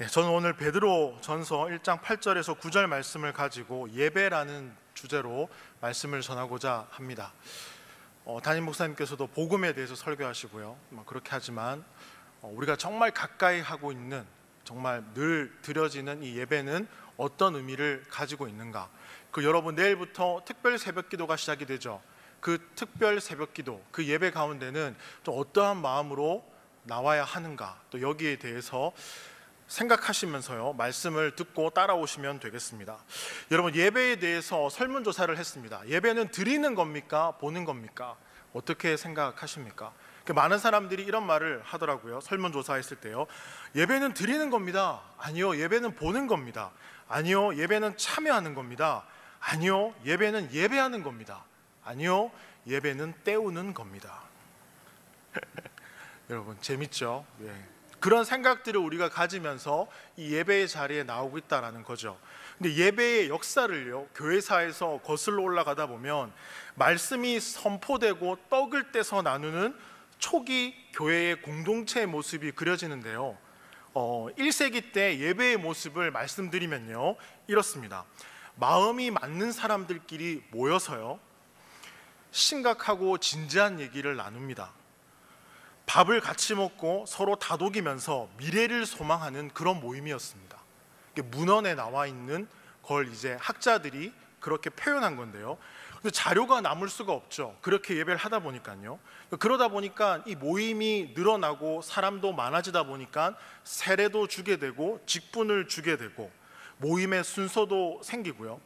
저는 오늘 베드로 전서 1장 8절에서 9절 말씀을 가지고 예배라는 주제로 말씀을 전하고자 합니다. 담임 목사님께서도 복음에 대해서 설교하시고요. 그렇게 하지만 우리가 정말 가까이 하고 있는, 정말 늘 드려지는 이 예배는 어떤 의미를 가지고 있는가? 여러분, 내일부터 특별 새벽 기도가 시작이 되죠. 그 특별 새벽 기도, 그 예배 가운데는 또 어떠한 마음으로 나와야 하는가? 또 여기에 대해서 생각하시면서요, 말씀을 듣고 따라오시면 되겠습니다. 여러분, 예배에 대해서 설문조사를 했습니다. 예배는 드리는 겁니까? 보는 겁니까? 어떻게 생각하십니까? 많은 사람들이 이런 말을 하더라고요. 설문조사했을 때요. 예배는 드리는 겁니다. 아니요, 예배는 보는 겁니다. 아니요, 예배는 참여하는 겁니다. 아니요, 예배는 예배하는 겁니다. 아니요, 예배는 때우는 겁니다. 여러분, 재밌죠? 예. 그런 생각들을 우리가 가지면서 이 예배의 자리에 나오고 있다는 거죠. 근데 예배의 역사를요, 교회사에서 거슬러 올라가다 보면 말씀이 선포되고 떡을 떼서 나누는 초기 교회의 공동체의 모습이 그려지는데요, 1세기 때 예배의 모습을 말씀드리면요, 이렇습니다. 마음이 맞는 사람들끼리 모여서요, 심각하고 진지한 얘기를 나눕니다. 밥을 같이 먹고 서로 다독이면서 미래를 소망하는 그런 모임이었습니다. 문헌에 나와 있는 걸 이제 학자들이 그렇게 표현한 건데요. 근데 자료가 남을 수가 없죠. 그렇게 예배를 하다 보니까요. 그러다 보니까 이 모임이 늘어나고 사람도 많아지다 보니까 세례도 주게 되고 직분을 주게 되고 모임의 순서도 생기고요.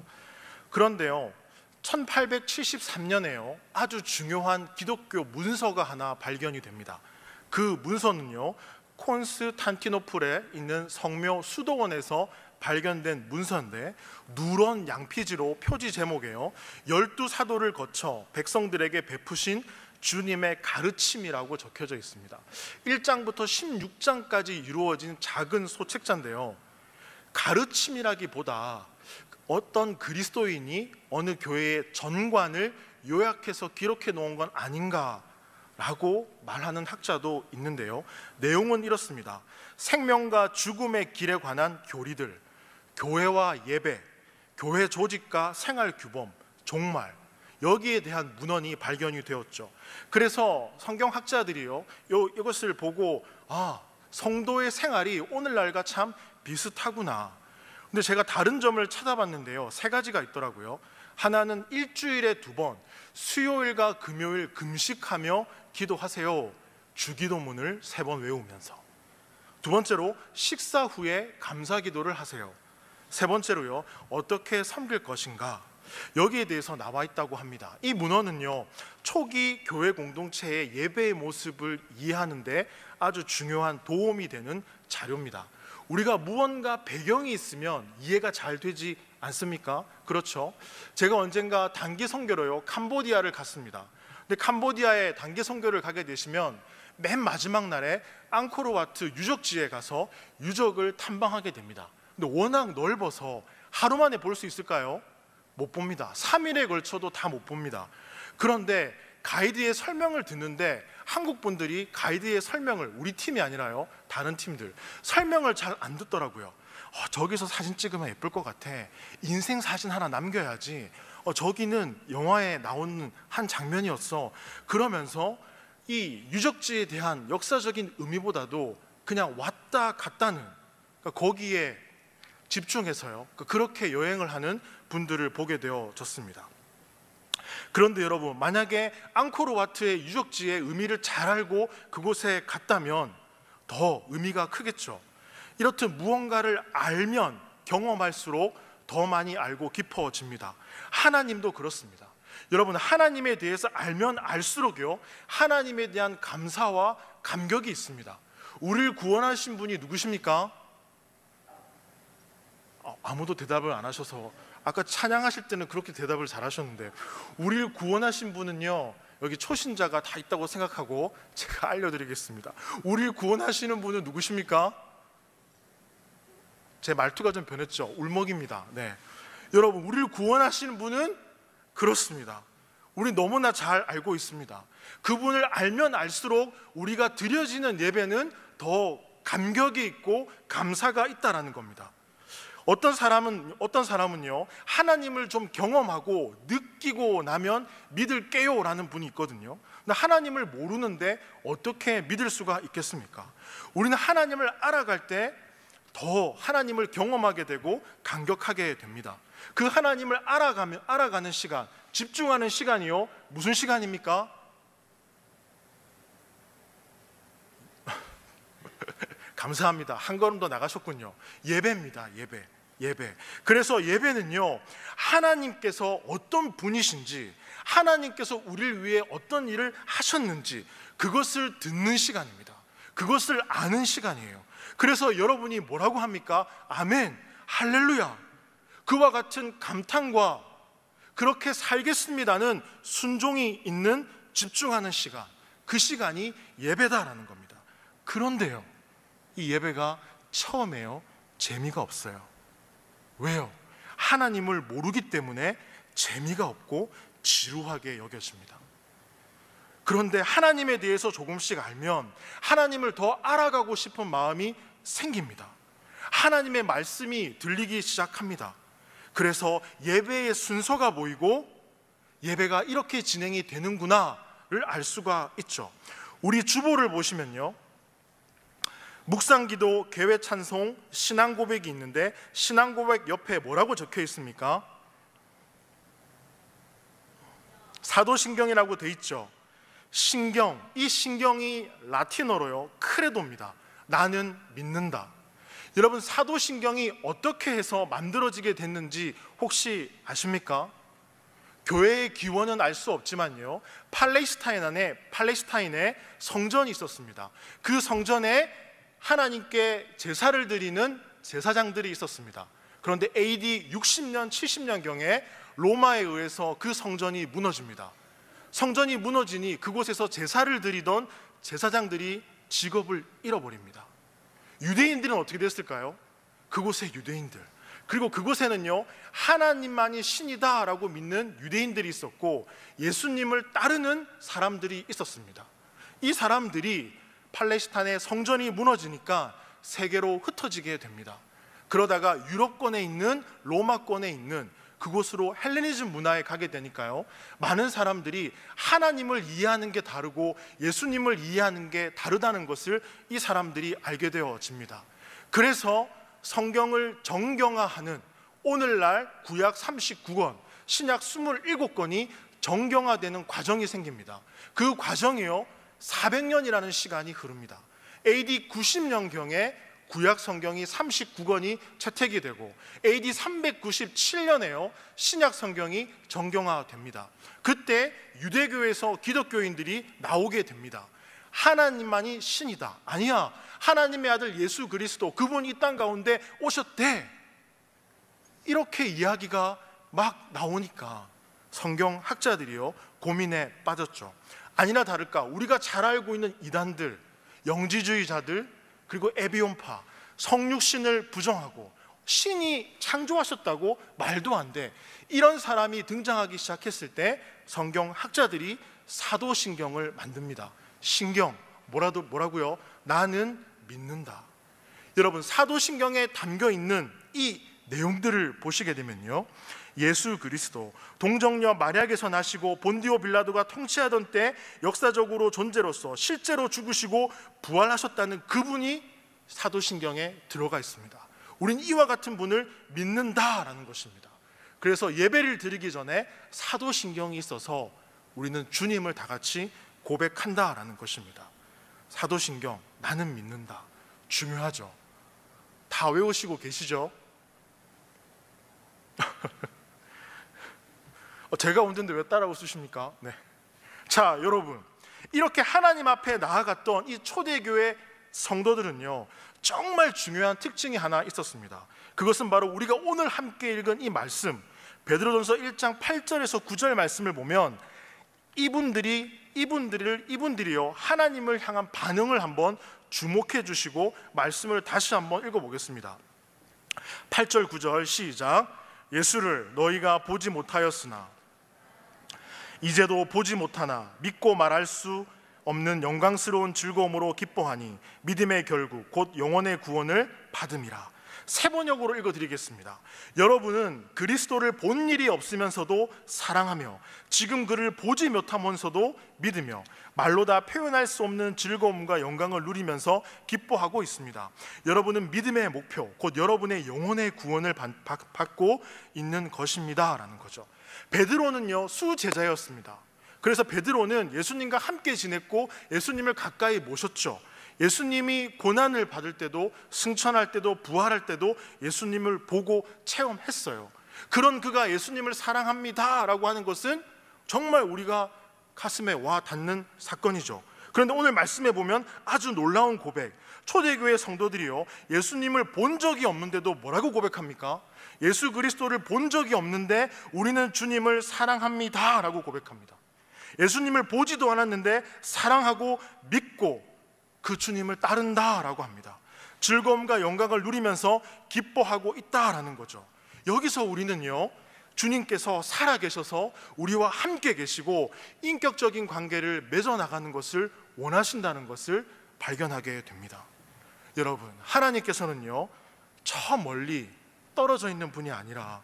그런데요, 1873년에요, 아주 중요한 기독교 문서가 하나 발견이 됩니다. 그 문서는요, 콘스탄티노플에 있는 성묘 수도원에서 발견된 문서인데, 누런 양피지로 표지 제목에요, 12사도를 거쳐 백성들에게 베푸신 주님의 가르침이라고 적혀져 있습니다. 1장부터 16장까지 이루어진 작은 소책자인데요, 가르침이라기보다 어떤 그리스도인이 어느 교회의 전관을 요약해서 기록해 놓은 건 아닌가 라고 말하는 학자도 있는데요, 내용은 이렇습니다. 생명과 죽음의 길에 관한 교리들, 교회와 예배, 교회 조직과 생활 규범, 종말, 여기에 대한 문헌이 발견이 되었죠. 그래서 성경학자들이요, 이것을 보고 성도의 생활이 오늘날과 참 비슷하구나. 근데 제가 다른 점을 찾아봤는데요, 3가지가 있더라고요. 하나는 일주일에 2번 수요일과 금요일 금식하며 기도하세요. 주기도문을 3번 외우면서. 2번째로 식사 후에 감사기도를 하세요. 3번째로요, 어떻게 섬길 것인가, 여기에 대해서 나와 있다고 합니다. 이 문헌은요, 초기 교회 공동체의 예배의 모습을 이해하는 데 아주 중요한 도움이 되는 자료입니다. 우리가 무언가 배경이 있으면 이해가 잘 되지 않습니까? 그렇죠? 제가 언젠가 단기 선교로요, 캄보디아를 갔습니다. 근데 캄보디아에 단기 선교를 가게 되시면 맨 마지막 날에 앙코르와트 유적지에 가서 유적을 탐방하게 됩니다. 근데 워낙 넓어서 하루 만에 볼 수 있을까요? 못 봅니다. 3일에 걸쳐도 다 못 봅니다. 그런데 가이드의 설명을 듣는데 한국 분들이 가이드의 설명을, 우리 팀이 아니라요, 다른 팀들 설명을 잘 안 듣더라고요. 저기서 사진 찍으면 예쁠 것 같아. 인생 사진 하나 남겨야지. 저기는 영화에 나오는 한 장면이었어. 그러면서 이 유적지에 대한 역사적인 의미보다도 그냥 왔다 갔다는, 거기에 집중해서요, 그렇게 여행을 하는 분들을 보게 되어졌습니다. 그런데 여러분, 만약에 앙코르와트의 유적지의 의미를 잘 알고 그곳에 갔다면 더 의미가 크겠죠. 이렇듯 무언가를 알면 경험할수록 더 많이 알고 깊어집니다. 하나님도 그렇습니다. 여러분, 하나님에 대해서 알면 알수록요, 하나님에 대한 감사와 감격이 있습니다. 우리를 구원하신 분이 누구십니까? 아무도 대답을 안 하셔서, 아까 찬양하실 때는 그렇게 대답을 잘 하셨는데, 우리를 구원하신 분은요, 여기 초신자가 다 있다고 생각하고 제가 알려드리겠습니다. 우리를 구원하시는 분은 누구십니까? 제 말투가 좀 변했죠? 울먹입니다. 네. 여러분, 우리를 구원하시는 분은 그렇습니다. 우리 너무나 잘 알고 있습니다. 그분을 알면 알수록 우리가 드려지는 예배는 더 감격이 있고 감사가 있다라는 겁니다. 어떤 사람은요, 하나님을 좀 경험하고 느끼고 나면 믿을게요 라는 분이 있거든요. 근데 하나님을 모르는데 어떻게 믿을 수가 있겠습니까? 우리는 하나님을 알아갈 때 더 하나님을 경험하게 되고 감격하게 됩니다. 그 하나님을 알아가는 시간, 집중하는 시간이요, 무슨 시간입니까? 감사합니다. 한 걸음 더 나가셨군요. 예배입니다. 예배. 그래서 예배는요, 하나님께서 어떤 분이신지, 하나님께서 우리를 위해 어떤 일을 하셨는지 그것을 듣는 시간입니다. 그것을 아는 시간이에요. 그래서 여러분이 뭐라고 합니까? 아멘, 할렐루야, 그와 같은 감탄과 그렇게 살겠습니다는 순종이 있는 집중하는 시간, 그 시간이 예배다라는 겁니다. 그런데요, 이 예배가 처음에요, 재미가 없어요. 왜요? 하나님을 모르기 때문에 재미가 없고 지루하게 여겨집니다. 그런데 하나님에 대해서 조금씩 알면 하나님을 더 알아가고 싶은 마음이 생깁니다. 하나님의 말씀이 들리기 시작합니다. 그래서 예배의 순서가 보이고 예배가 이렇게 진행이 되는구나를 알 수가 있죠. 우리 주보를 보시면요, 묵상기도, 개회찬송, 신앙고백이 있는데 신앙고백 옆에 뭐라고 적혀 있습니까? 사도신경이라고 돼 있죠. 신경, 이 신경이 라틴어로요, 크레도입니다. 나는 믿는다. 여러분, 사도신경이 어떻게 해서 만들어지게 됐는지 혹시 아십니까? 교회의 기원은 알 수 없지만요, 팔레스타인에 성전이 있었습니다. 그 성전에 하나님께 제사를 드리는 제사장들이 있었습니다. 그런데 AD 60년, 70년경에 로마에 의해서 그 성전이 무너집니다. 성전이 무너지니 그곳에서 제사를 드리던 제사장들이 직업을 잃어버립니다. 유대인들은 어떻게 됐을까요? 그곳의 유대인들, 그리고 그곳에는요, 하나님만이 신이다라고 믿는 유대인들이 있었고 예수님을 따르는 사람들이 있었습니다. 이 사람들이 팔레스타인의 성전이 무너지니까 세계로 흩어지게 됩니다. 그러다가 유럽권에 있는, 로마권에 있는 그곳으로 헬레니즘 문화에 가게 되니까요, 많은 사람들이 하나님을 이해하는 게 다르고 예수님을 이해하는 게 다르다는 것을 이 사람들이 알게 되어집니다. 그래서 성경을 정경화하는, 오늘날 구약 39권, 신약 27권이 정경화되는 과정이 생깁니다. 그 과정이요, 400년이라는 시간이 흐릅니다. AD 90년경에 구약 성경이 39권이 채택이 되고 AD 397년에요, 신약 성경이 정경화됩니다. 그때 유대교에서 기독교인들이 나오게 됩니다. 하나님만이 신이다, 아니야, 하나님의 아들 예수 그리스도, 그분 이 땅 가운데 오셨대, 이렇게 이야기가 막 나오니까 성경학자들이요, 고민에 빠졌죠. 아니나 다를까 우리가 잘 알고 있는 이단들, 영지주의자들, 그리고 에비온파, 성육신을 부정하고 신이 창조하셨다고 말도 안 돼, 이런 사람이 등장하기 시작했을 때 성경학자들이 사도신경을 만듭니다. 신경, 뭐라고요? 나는 믿는다. 여러분, 사도신경에 담겨있는 이 내용들을 보시게 되면요, 예수 그리스도 동정녀 마리아에게서 나시고 본디오 빌라도가 통치하던 때 역사적으로 존재로서 실제로 죽으시고 부활하셨다는 그분이 사도신경에 들어가 있습니다. 우린 이와 같은 분을 믿는다라는 것입니다. 그래서 예배를 드리기 전에 사도신경이 있어서 우리는 주님을 다 같이 고백한다라는 것입니다. 사도신경, 나는 믿는다, 중요하죠. 다 외우시고 계시죠? 제가 웃는데 왜 따라 웃으십니까? 네. 자, 여러분, 이렇게 하나님 앞에 나아갔던 이 초대교회 성도들은요, 정말 중요한 특징이 하나 있었습니다. 그것은 바로 우리가 오늘 함께 읽은 이 말씀, 베드로전서 1장 8절에서 9절 말씀을 보면 이분들이요, 하나님을 향한 반응을 한번 주목해 주시고 말씀을 다시 한번 읽어보겠습니다. 8절 9절 시작. 예수를 너희가 보지 못하였으나 이제도 보지 못하나 믿고 말할 수 없는 영광스러운 즐거움으로 기뻐하니 믿음의 결국 곧 영혼의 구원을 받음이라. 세 번역으로 읽어드리겠습니다. 여러분은 그리스도를 본 일이 없으면서도 사랑하며 지금 그를 보지 못하면서도 믿으며 말로 다 표현할 수 없는 즐거움과 영광을 누리면서 기뻐하고 있습니다. 여러분은 믿음의 목표 곧 여러분의 영혼의 구원을 받고 있는 것입니다 라는 거죠. 베드로는요 수제자였습니다. 그래서 베드로는 예수님과 함께 지냈고 예수님을 가까이 모셨죠. 예수님이 고난을 받을 때도 승천할 때도 부활할 때도 예수님을 보고 체험했어요. 그런 그가 예수님을 사랑합니다 라고 하는 것은 정말 우리가 가슴에 와 닿는 사건이죠. 그런데 오늘 말씀해 보면 아주 놀라운 고백, 초대교회 성도들이요 예수님을 본 적이 없는데도 뭐라고 고백합니까? 예수 그리스도를 본 적이 없는데 우리는 주님을 사랑합니다 라고 고백합니다. 예수님을 보지도 않았는데 사랑하고 믿고 그 주님을 따른다라고 합니다. 즐거움과 영광을 누리면서 기뻐하고 있다라는 거죠. 여기서 우리는요 주님께서 살아계셔서 우리와 함께 계시고 인격적인 관계를 맺어나가는 것을 원하신다는 것을 발견하게 됩니다. 여러분, 하나님께서는요 저 멀리 떨어져 있는 분이 아니라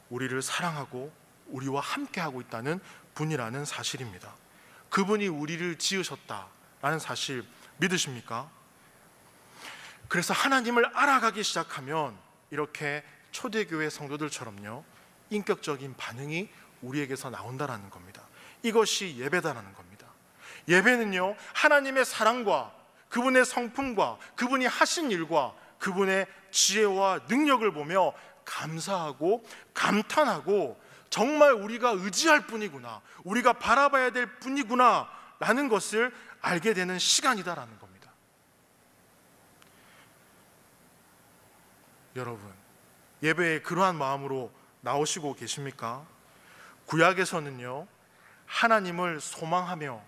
우리를 사랑하고 우리와 함께하고 있다는 분이라는 사실입니다. 그분이 우리를 지으셨다라는 사실 믿으십니까? 그래서 하나님을 알아가기 시작하면 이렇게 초대교회 성도들처럼요 인격적인 반응이 우리에게서 나온다라는 겁니다. 이것이 예배다라는 겁니다. 예배는요 하나님의 사랑과 그분의 성품과 그분이 하신 일과 그분의 지혜와 능력을 보며 감사하고 감탄하고 정말 우리가 의지할 분이구나, 우리가 바라봐야 될 분이구나 라는 것을 알게 되는 시간이다라는 겁니다. 여러분, 예배에 그러한 마음으로 나오시고 계십니까? 구약에서는요 하나님을 소망하며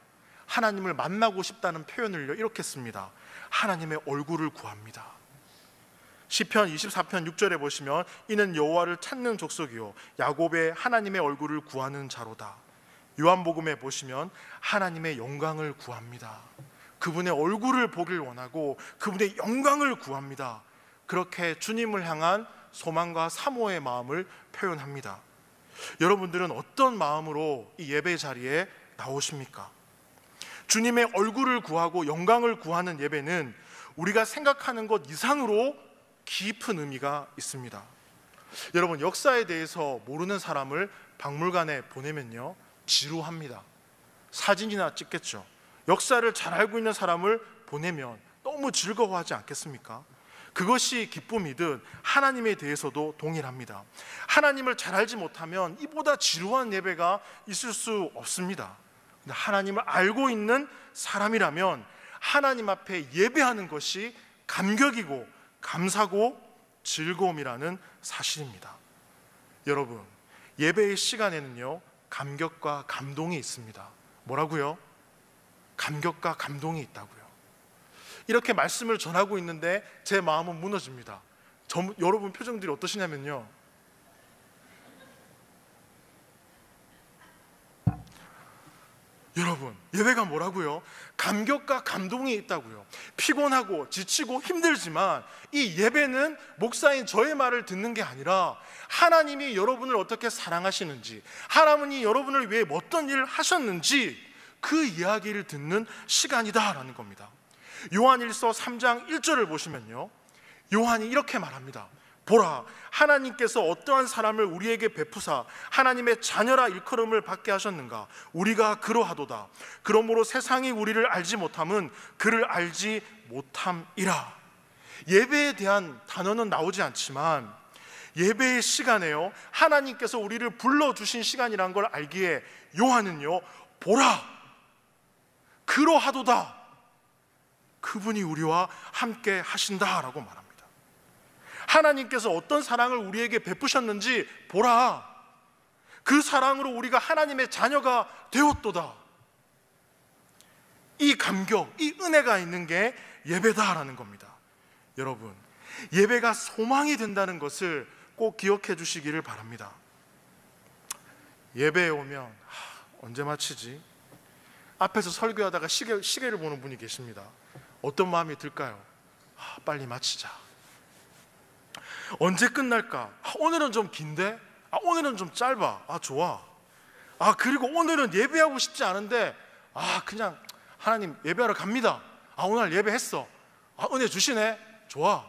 하나님을 만나고 싶다는 표현을 이렇게 씁니다. 하나님의 얼굴을 구합니다. 시편 24편 6절에 보시면 이는 여호와를 찾는 족속이요 야곱의 하나님의 얼굴을 구하는 자로다. 요한복음에 보시면 하나님의 영광을 구합니다. 그분의 얼굴을 보길 원하고 그분의 영광을 구합니다. 그렇게 주님을 향한 소망과 사모의 마음을 표현합니다. 여러분들은 어떤 마음으로 이 예배 자리에 나오십니까? 주님의 얼굴을 구하고 영광을 구하는 예배는 우리가 생각하는 것 이상으로 깊은 의미가 있습니다. 여러분, 역사에 대해서 모르는 사람을 박물관에 보내면요 지루합니다. 사진이나 찍겠죠. 역사를 잘 알고 있는 사람을 보내면 너무 즐거워하지 않겠습니까? 그것이 기쁨이든 하나님에 대해서도 동일합니다. 하나님을 잘 알지 못하면 이보다 지루한 예배가 있을 수 없습니다. 근데 하나님을 알고 있는 사람이라면 하나님 앞에 예배하는 것이 감격이고 감사고 즐거움이라는 사실입니다. 여러분, 예배의 시간에는요 감격과 감동이 있습니다. 뭐라고요? 감격과 감동이 있다고요. 이렇게 말씀을 전하고 있는데 제 마음은 무너집니다. 여러분 표정들이 어떠시냐면요, 여러분 예배가 뭐라고요? 감격과 감동이 있다고요. 피곤하고 지치고 힘들지만 이 예배는 목사인 저의 말을 듣는 게 아니라 하나님이 여러분을 어떻게 사랑하시는지, 하나님이 여러분을 위해 어떤 일을 하셨는지 그 이야기를 듣는 시간이다라는 겁니다. 요한일서 3장 1절을 보시면요 요한이 이렇게 말합니다. 보라, 하나님께서 어떠한 사람을 우리에게 베푸사 하나님의 자녀라 일컬음을 받게 하셨는가. 우리가 그러하도다. 그러므로 세상이 우리를 알지 못함은 그를 알지 못함이라. 예배에 대한 단어는 나오지 않지만 예배의 시간에요 하나님께서 우리를 불러주신 시간이란 걸 알기에 요한은요 보라, 그러하도다. 그분이 우리와 함께 하신다라고 말합니다. 하나님께서 어떤 사랑을 우리에게 베푸셨는지 보라. 그 사랑으로 우리가 하나님의 자녀가 되었도다. 이 감격, 이 은혜가 있는 게 예배다라는 겁니다. 여러분, 예배가 소망이 된다는 것을 꼭 기억해 주시기를 바랍니다. 예배에 오면 언제 마치지? 앞에서 설교하다가 시계를 보는 분이 계십니다. 어떤 마음이 들까요? 빨리 마치자. 언제 끝날까? 오늘은 좀 긴데? 오늘은 좀 짧아. 좋아. 그리고 오늘은 예배하고 싶지 않은데 그냥 하나님 예배하러 갑니다. 오늘 예배했어. 은혜 주시네. 좋아.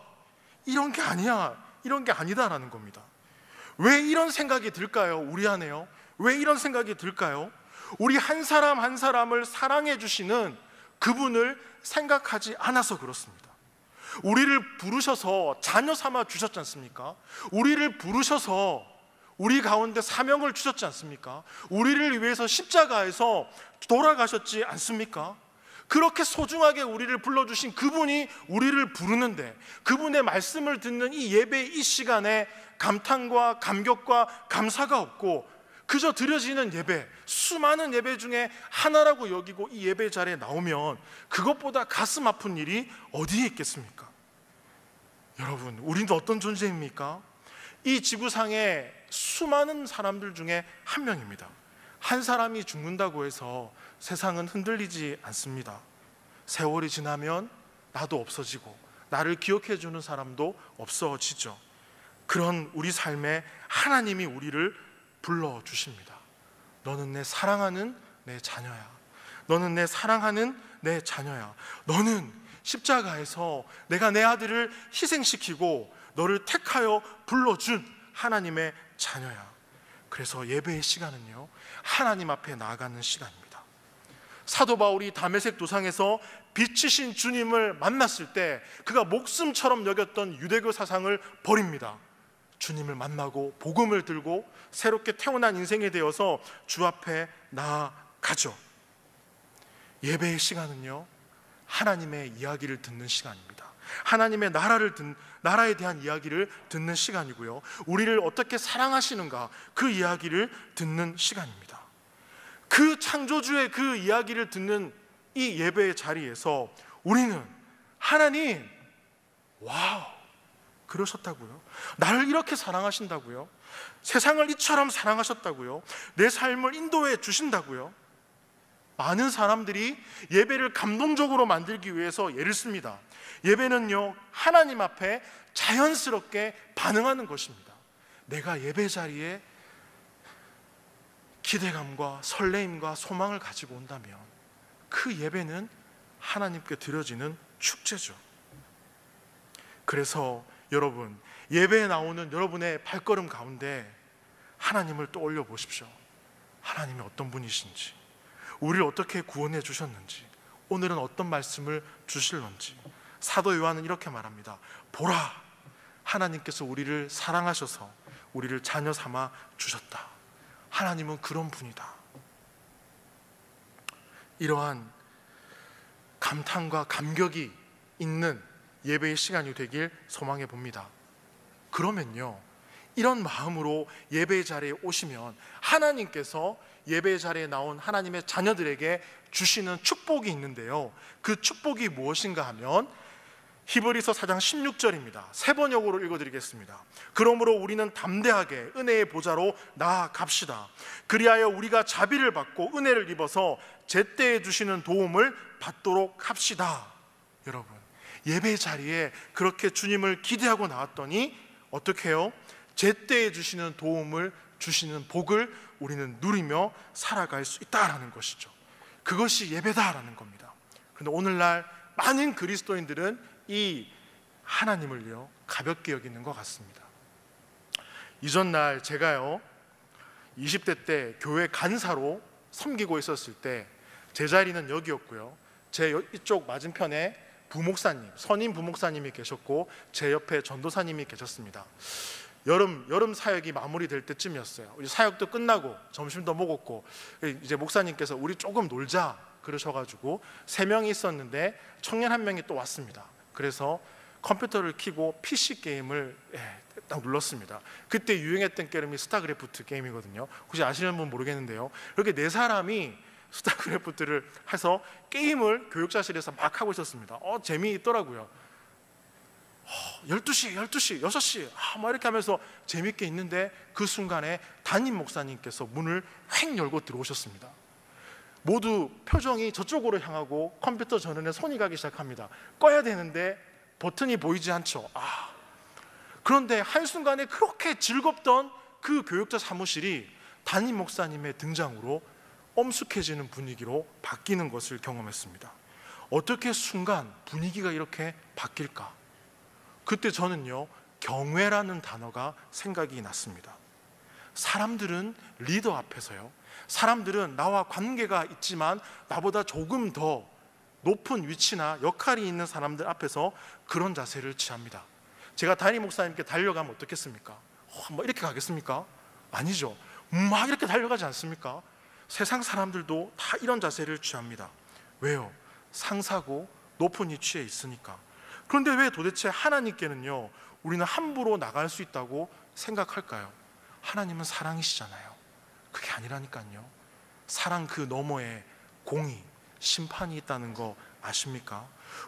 이런 게 아니야. 이런 게 아니다라는 겁니다. 왜 이런 생각이 들까요? 우리 안에요. 왜 이런 생각이 들까요? 우리 한 사람 한 사람을 사랑해 주시는 그분을 생각하지 않아서 그렇습니다. 우리를 부르셔서 자녀 삼아 주셨지 않습니까? 우리를 부르셔서 우리 가운데 사명을 주셨지 않습니까? 우리를 위해서 십자가에서 돌아가셨지 않습니까? 그렇게 소중하게 우리를 불러주신 그분이 우리를 부르는데, 그분의 말씀을 듣는 이 예배 이 시간에 감탄과 감격과 감사가 없고 그저 드려지는 예배, 수많은 예배 중에 하나라고 여기고 이 예배 자리에 나오면 그것보다 가슴 아픈 일이 어디에 있겠습니까? 여러분, 우리는 어떤 존재입니까? 이 지구상의 수많은 사람들 중에 한 명입니다. 한 사람이 죽는다고 해서 세상은 흔들리지 않습니다. 세월이 지나면 나도 없어지고 나를 기억해 주는 사람도 없어지죠. 그런 우리 삶에 하나님이 우리를 불러주십니다. 너는 내 사랑하는 내 자녀야. 너는 내 사랑하는 내 자녀야. 너는 십자가에서 내가 내 아들을 희생시키고 너를 택하여 불러준 하나님의 자녀야. 그래서 예배의 시간은요, 하나님 앞에 나아가는 시간입니다. 사도 바울이 다메섹 도상에서 빛이신 주님을 만났을 때 그가 목숨처럼 여겼던 유대교 사상을 버립니다. 주님을 만나고 복음을 들고 새롭게 태어난 인생이 되어서 주 앞에 나아가죠. 예배의 시간은요, 하나님의 이야기를 듣는 시간입니다. 하나님의 나라에 대한 이야기를 듣는 시간이고요, 우리를 어떻게 사랑하시는가 그 이야기를 듣는 시간입니다. 그 창조주의 그 이야기를 듣는 이 예배의 자리에서 우리는 하나님, 와우, 그러셨다고요? 나를 이렇게 사랑하신다고요? 세상을 이처럼 사랑하셨다고요? 내 삶을 인도해 주신다고요? 많은 사람들이 예배를 감동적으로 만들기 위해서 예를 씁니다. 예배는요, 하나님 앞에 자연스럽게 반응하는 것입니다. 내가 예배 자리에 기대감과 설레임과 소망을 가지고 온다면 그 예배는 하나님께 드려지는 축제죠. 그래서 여러분, 예배에 나오는 여러분의 발걸음 가운데 하나님을 떠올려 보십시오. 하나님이 어떤 분이신지, 우리를 어떻게 구원해 주셨는지, 오늘은 어떤 말씀을 주실런지. 사도 요한은 이렇게 말합니다. 보라, 하나님께서 우리를 사랑하셔서 우리를 자녀 삼아 주셨다. 하나님은 그런 분이다. 이러한 감탄과 감격이 있는 예배의 시간이 되길 소망해 봅니다. 그러면요, 이런 마음으로 예배의 자리에 오시면 하나님께서 예배의 자리에 나온 하나님의 자녀들에게 주시는 축복이 있는데요, 그 축복이 무엇인가 하면 히브리서 4장 16절입니다. 세 번역으로 읽어드리겠습니다. 그러므로 우리는 담대하게 은혜의 보좌로 나아갑시다. 그리하여 우리가 자비를 받고 은혜를 입어서 제때에 주시는 도움을 받도록 합시다. 여러분, 예배 자리에 그렇게 주님을 기대하고 나왔더니 어떻게 해요? 제때에 주시는 도움을 주시는 복을 우리는 누리며 살아갈 수 있다라는 것이죠. 그것이 예배다라는 겁니다. 그런데 오늘날 많은 그리스도인들은 이 하나님을요 가볍게 여기는 것 같습니다. 이전날 제가요 20대 때 교회 간사로 섬기고 있었을 때 제 자리는 여기였고요, 제 이쪽 맞은편에 부목사님, 선임 부목사님이 계셨고 제 옆에 전도사님이 계셨습니다. 여름 사역이 마무리될 때쯤이었어요. 우리 사역도 끝나고 점심도 먹었고 이제 목사님께서 우리 조금 놀자 그러셔가지고 3명이 있었는데 청년 한 명이 또 왔습니다. 그래서 컴퓨터를 켜고 PC 게임을 딱 눌렀습니다. 그때 유행했던 게임이 스타크래프트 게임이거든요. 혹시 아시는 분 모르겠는데요, 이렇게 4사람이 스타크래프트를 해서 게임을 교육자실에서 막 하고 있었습니다. 재미있더라고요. 12시, 6시 막 이렇게 하면서 재밌게 있는데 그 순간에 담임 목사님께서 문을 획 열고 들어오셨습니다. 모두 표정이 저쪽으로 향하고 컴퓨터 전원에 손이 가기 시작합니다. 꺼야 되는데 버튼이 보이지 않죠. 그런데 한순간에 그렇게 즐겁던 그 교육자 사무실이 담임 목사님의 등장으로 엄숙해지는 분위기로 바뀌는 것을 경험했습니다. 어떻게 순간 분위기가 이렇게 바뀔까? 그때 저는요, 경외라는 단어가 생각이 났습니다. 사람들은 리더 앞에서요, 사람들은 나와 관계가 있지만 나보다 조금 더 높은 위치나 역할이 있는 사람들 앞에서 그런 자세를 취합니다. 제가 담임 목사님께 달려가면 어떻겠습니까? 뭐 이렇게 가겠습니까? 아니죠. 막 이렇게 달려가지 않습니까? 세상 사람들도 다 이런 자세를 취합니다. 왜요? 상사고 높은 위치에 있으니까. 그런데 왜 도대체 하나님께는요, 우리는 함부로 나갈 수 있다고 생각할까요? 하나님은 사랑이시잖아요. 그게 아니라니까요. 사랑 그 너머에 공의, 심판이 있다는 거 아십니까?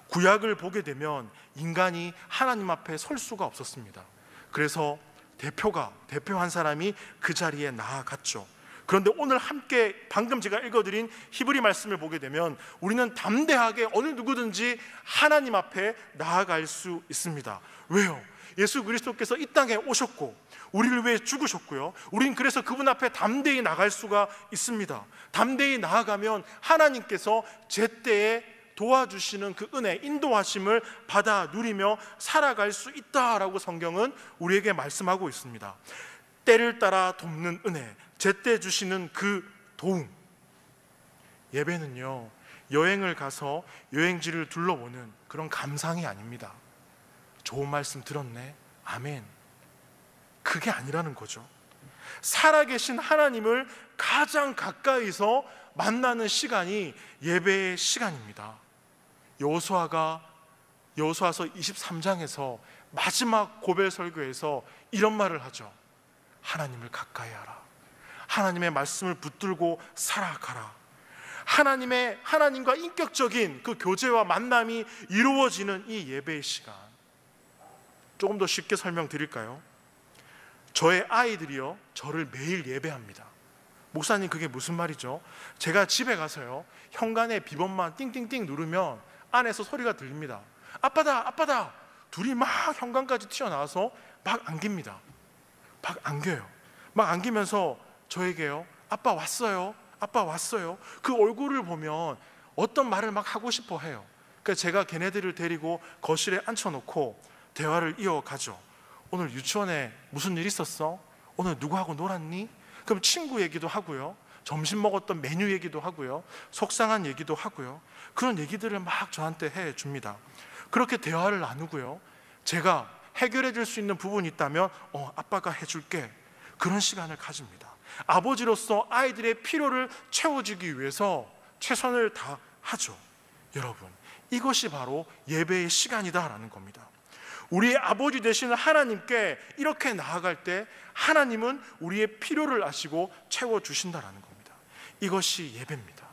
구약을 보게 되면 인간이 하나님 앞에 설 수가 없었습니다. 그래서 대표 한 사람이 그 자리에 나아갔죠. 그런데 오늘 함께 방금 제가 읽어드린 히브리 말씀을 보게 되면 우리는 담대하게 어느 누구든지 하나님 앞에 나아갈 수 있습니다. 왜요? 예수 그리스도께서 이 땅에 오셨고 우리를 위해 죽으셨고요, 우린 그래서 그분 앞에 담대히 나갈 수가 있습니다. 담대히 나아가면 하나님께서 제때에 도와주시는 그 은혜, 인도하심을 받아 누리며 살아갈 수 있다라고 성경은 우리에게 말씀하고 있습니다. 때를 따라 돕는 은혜, 제때 주시는 그 도움. 예배는요, 여행을 가서 여행지를 둘러보는 그런 감상이 아닙니다. 좋은 말씀 들었네, 아멘, 그게 아니라는 거죠. 살아계신 하나님을 가장 가까이서 만나는 시간이 예배의 시간입니다. 여호수아서 23장에서 마지막 고별 설교에서 이런 말을 하죠. 하나님을 가까이 하라. 하나님의 말씀을 붙들고 살아가라. 하나님과 인격적인 그 교제와 만남이 이루어지는 이 예배의 시간, 조금 더 쉽게 설명드릴까요? 저의 아이들이요, 저를 매일 예배합니다. 목사님, 그게 무슨 말이죠? 제가 집에 가서요, 현관에 비번만 띵띵띵 누르면 안에서 소리가 들립니다. 아빠다, 아빠다. 둘이 막 현관까지 튀어나와서 막 안깁니다. 막 안겨요. 막 안기면서 저에게요, 아빠 왔어요, 아빠 왔어요. 그 얼굴을 보면 어떤 말을 막 하고 싶어 해요. 그래서 제가 걔네들을 데리고 거실에 앉혀놓고 대화를 이어가죠. 오늘 유치원에 무슨 일 있었어? 오늘 누구하고 놀았니? 그럼 친구 얘기도 하고요, 점심 먹었던 메뉴 얘기도 하고요, 속상한 얘기도 하고요, 그런 얘기들을 막 저한테 해줍니다. 그렇게 대화를 나누고요, 제가 해결해 줄 수 있는 부분이 있다면 아빠가 해줄게, 그런 시간을 가집니다. 아버지로서 아이들의 필요를 채워주기 위해서 최선을 다하죠. 여러분, 이것이 바로 예배의 시간이다라는 겁니다. 우리의 아버지 되시는 하나님께 이렇게 나아갈 때 하나님은 우리의 필요를 아시고 채워주신다라는 겁니다. 이것이 예배입니다.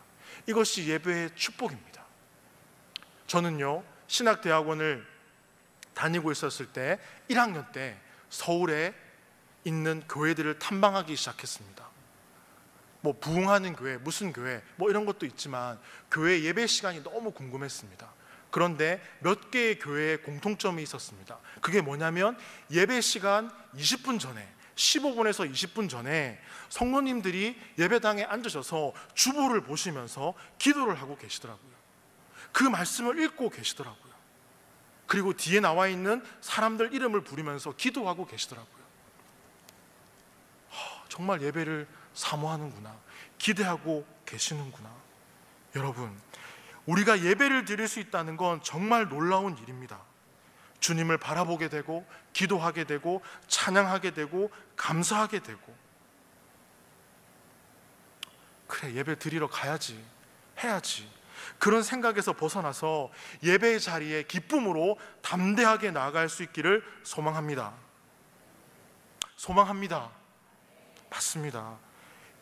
이것이 예배의 축복입니다. 저는요, 신학대학원을 다니고 있었을 때 1학년 때 서울에 있는 교회들을 탐방하기 시작했습니다. 뭐 부흥하는 교회, 무슨 교회, 뭐 이런 것도 있지만 교회 예배 시간이 너무 궁금했습니다. 그런데 몇 개의 교회에 공통점이 있었습니다. 그게 뭐냐면 예배 시간 20분 전에, 15분에서 20분 전에 성도님들이 예배당에 앉으셔서 주보를 보시면서 기도를 하고 계시더라고요. 그 말씀을 읽고 계시더라고요. 그리고 뒤에 나와 있는 사람들 이름을 부르면서 기도하고 계시더라고요. 정말 예배를 사모하는구나, 기대하고 계시는구나. 여러분, 우리가 예배를 드릴 수 있다는 건 정말 놀라운 일입니다. 주님을 바라보게 되고 기도하게 되고 찬양하게 되고 감사하게 되고, 그래, 예배 드리러 가야지, 해야지, 그런 생각에서 벗어나서 예배의 자리에 기쁨으로 담대하게 나아갈 수 있기를 소망합니다. 맞습니다.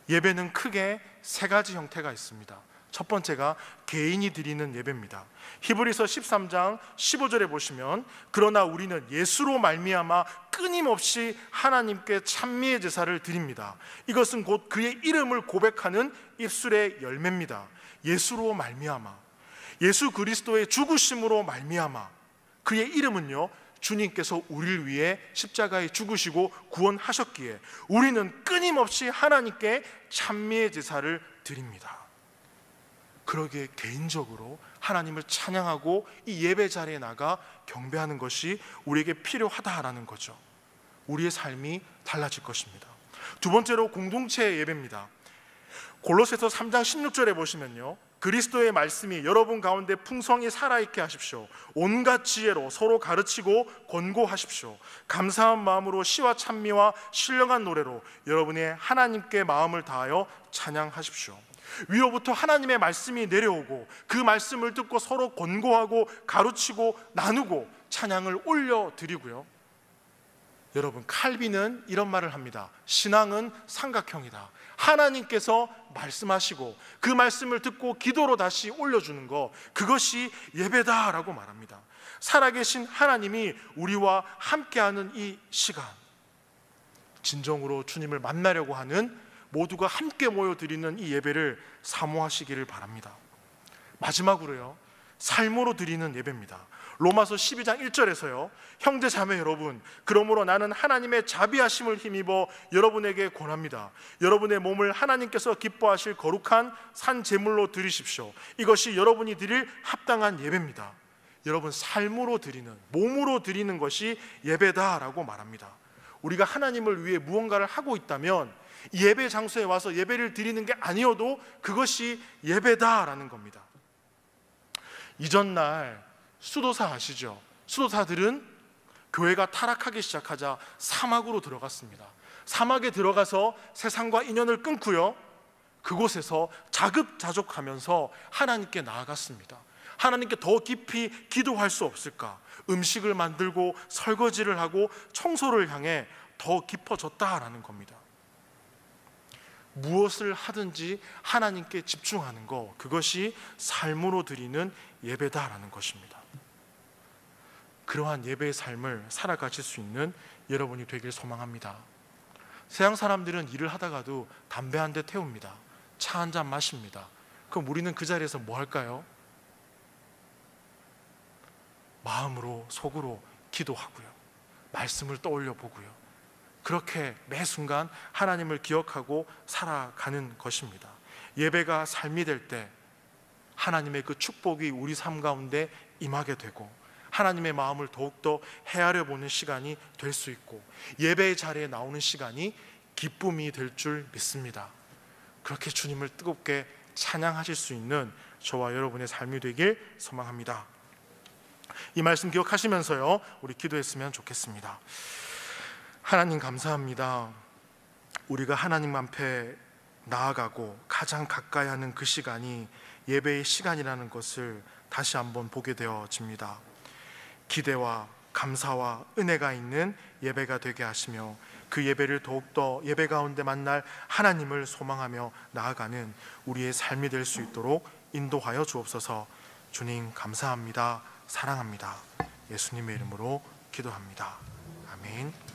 예배는 크게 세 가지 형태가 있습니다. 첫 번째가 개인이 드리는 예배입니다. 히브리서 13장 15절에 보시면 그러나 우리는 예수로 말미암아 끊임없이 하나님께 찬미의 제사를 드립니다. 이것은 곧 그의 이름을 고백하는 입술의 열매입니다. 예수로 말미암아, 예수 그리스도의 죽으심으로 말미암아, 그의 이름은요, 주님께서 우리를 위해 십자가에 죽으시고 구원하셨기에 우리는 끊임없이 하나님께 찬미의 제사를 드립니다. 그러기에 개인적으로 하나님을 찬양하고 이 예배 자리에 나가 경배하는 것이 우리에게 필요하다라는 거죠. 우리의 삶이 달라질 것입니다. 두 번째로 공동체 예배입니다. 골로새서 3장 16절에 보시면요, 그리스도의 말씀이 여러분 가운데 풍성히 살아있게 하십시오. 온갖 지혜로 서로 가르치고 권고하십시오. 감사한 마음으로 시와 찬미와 신령한 노래로 여러분의 하나님께 마음을 다하여 찬양하십시오. 위로부터 하나님의 말씀이 내려오고 그 말씀을 듣고 서로 권고하고 가르치고 나누고 찬양을 올려드리고요. 여러분, 칼빈은 이런 말을 합니다. 신앙은 삼각형이다. 하나님께서 말씀하시고 그 말씀을 듣고 기도로 다시 올려주는 것, 그것이 예배다라고 말합니다. 살아계신 하나님이 우리와 함께하는 이 시간, 진정으로 주님을 만나려고 하는 모두가 함께 모여 드리는 이 예배를 사모하시기를 바랍니다. 마지막으로요, 삶으로 드리는 예배입니다. 로마서 12장 1절에서요, 형제 자매 여러분, 그러므로 나는 하나님의 자비하심을 힘입어 여러분에게 권합니다. 여러분의 몸을 하나님께서 기뻐하실 거룩한 산 제물로 드리십시오. 이것이 여러분이 드릴 합당한 예배입니다. 여러분, 삶으로 드리는, 몸으로 드리는 것이 예배다라고 말합니다. 우리가 하나님을 위해 무언가를 하고 있다면 예배 장소에 와서 예배를 드리는 게 아니어도 그것이 예배다라는 겁니다. 이전날 수도사 아시죠? 수도사들은 교회가 타락하기 시작하자 사막으로 들어갔습니다. 사막에 들어가서 세상과 인연을 끊고요, 그곳에서 자급자족하면서 하나님께 나아갔습니다. 하나님께 더 깊이 기도할 수 없을까? 음식을 만들고 설거지를 하고 청소를 향해 더 깊어졌다라는 겁니다. 무엇을 하든지 하나님께 집중하는 것, 그것이 삶으로 드리는 예배다라는 것입니다. 그러한 예배의 삶을 살아가실 수 있는 여러분이 되길 소망합니다. 세상 사람들은 일을 하다가도 담배 한 대 태웁니다. 차 한 잔 마십니다. 그럼 우리는 그 자리에서 뭐 할까요? 마음으로, 속으로 기도하고요, 말씀을 떠올려 보고요, 그렇게 매 순간 하나님을 기억하고 살아가는 것입니다. 예배가 삶이 될 때 하나님의 그 축복이 우리 삶 가운데 임하게 되고 하나님의 마음을 더욱더 헤아려 보는 시간이 될 수 있고 예배의 자리에 나오는 시간이 기쁨이 될 줄 믿습니다. 그렇게 주님을 뜨겁게 찬양하실 수 있는 저와 여러분의 삶이 되길 소망합니다. 이 말씀 기억하시면서요, 우리 기도했으면 좋겠습니다. 하나님 감사합니다. 우리가 하나님 앞에 나아가고 가장 가까이 하는 그 시간이 예배의 시간이라는 것을 다시 한번 보게 되어집니다. 기대와 감사와 은혜가 있는 예배가 되게 하시며 그 예배를 더욱더 예배 가운데 만날 하나님을 소망하며 나아가는 우리의 삶이 될 수 있도록 인도하여 주옵소서. 주님 감사합니다. 사랑합니다. 예수님의 이름으로 기도합니다. 아멘.